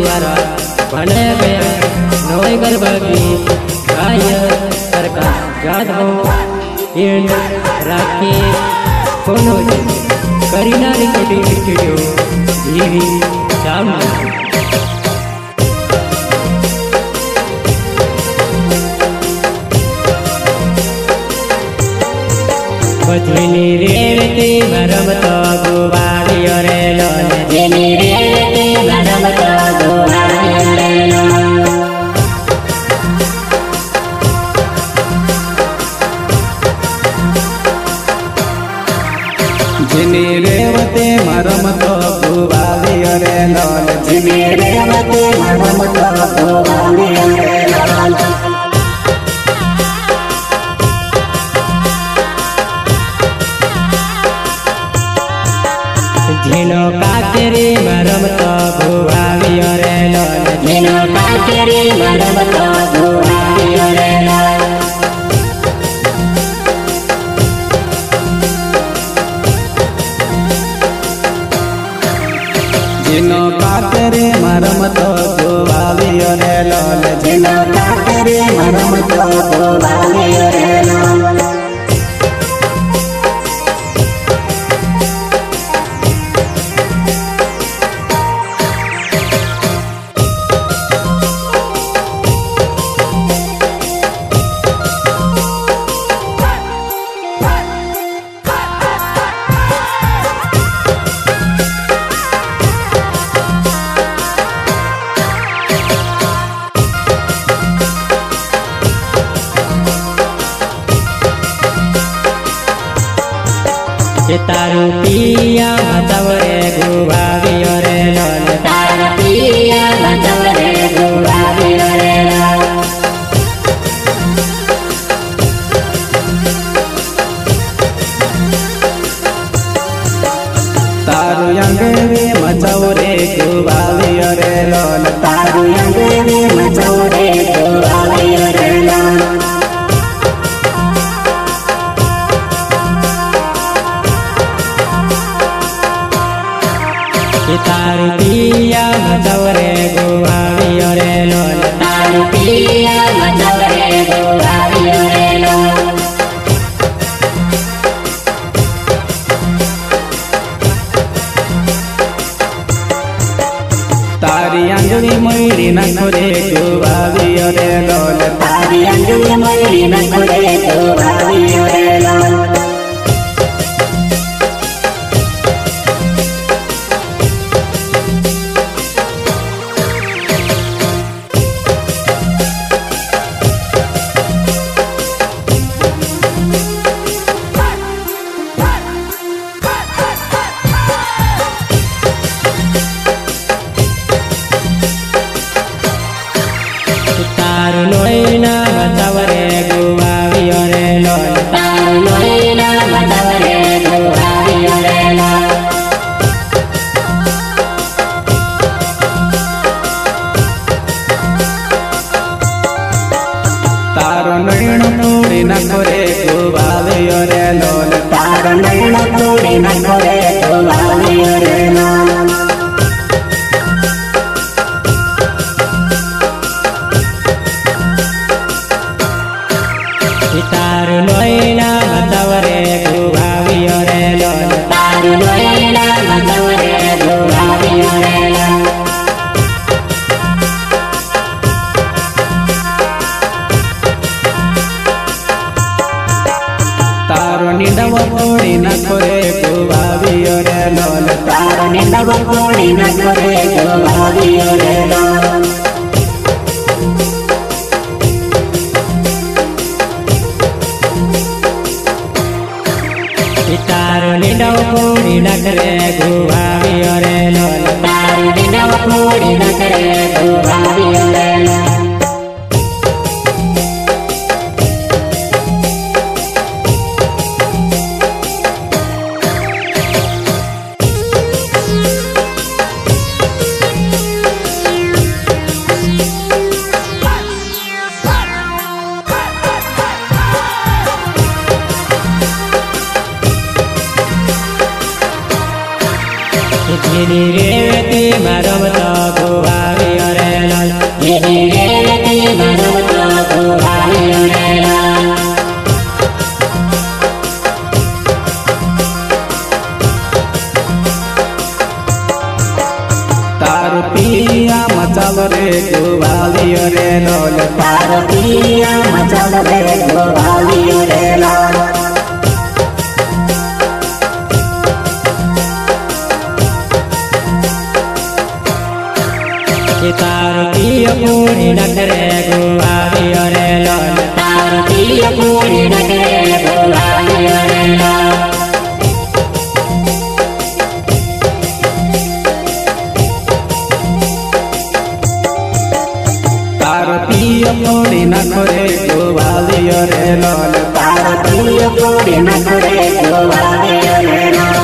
द्वारा बनाया गया नए गरबा गीत गायक Prakash Jadhav and Rakesh Kanauj Kareena recording studio जीवी जामनगर। जेनी रेवती मरमतो गुवालियो रे लोल जेनी रेवती मरमतो गुवालियो रे लोल जेनी रेवती मरमतो गुवालियो रे लोल जेनी रेवती मरमतो गुवालियो रे लोल झीनो काकेरी मरमतो गुवालियो रे लोल झीनो काकेरी मरमतो गुवालियो रे लोल झीनो काकेरी मरमतो गुवालियो रे लोल झीनो काकेरी मरमतो गुवालियो रे लोल तारू पिया मतवरे गुवालियो रे लोल तारू पिया मतवरे गुवालियो रे लोल तारू यंगेरी मचौरे गुवालियो रे लोल तारू यंगेरी मचौरे गुवालियो रे लोल तारू पिया मतवरे गुवालियो रे लोल तारू पिया मतवरे गुवालियो रे लोल तारी अंजलि मयूरी नखरे गुवालियो रे लोल तारी अंजलि मयूरी नखरे गुवालियो रे लोल तारू नोइना मतवरे गुवालियो रे लोल तारू नोइना मतवरे गुवालियो रे लोल तारो नैन पूरी नखरे गुवालियो रे लोल तारू नैन पूरी नखरे गुवालियो रे लोल तारू नोइना मतवरे गुवालियो रे लोल तारू नोइना मतवरे गुवालियो रे लोल तारो निंदव पूरी नखरे गुवालियो रे लोल तारू निंदव पूरी नखरे गुवालियो रे लोल तारू निंदव पूरी नखरे गुवालियो रे लोल तारू निंदव पूरी नखरे गुवालियो रे लोल जेनी रेवती मरमतो गुवालियो ગોવાવ્યો રે લોલ તારો પિયો પૂરી નખરે ગોવાવ્યો રે લોલ તારો પિયો પૂરી નખરે ગોવાવ્યો રે લોલ તારો પિયો પૂરી નખરે ગોવાવ્યો રે લોલ તારો પિયો પૂરી નખરે ગોવાવ્યો રે લોલ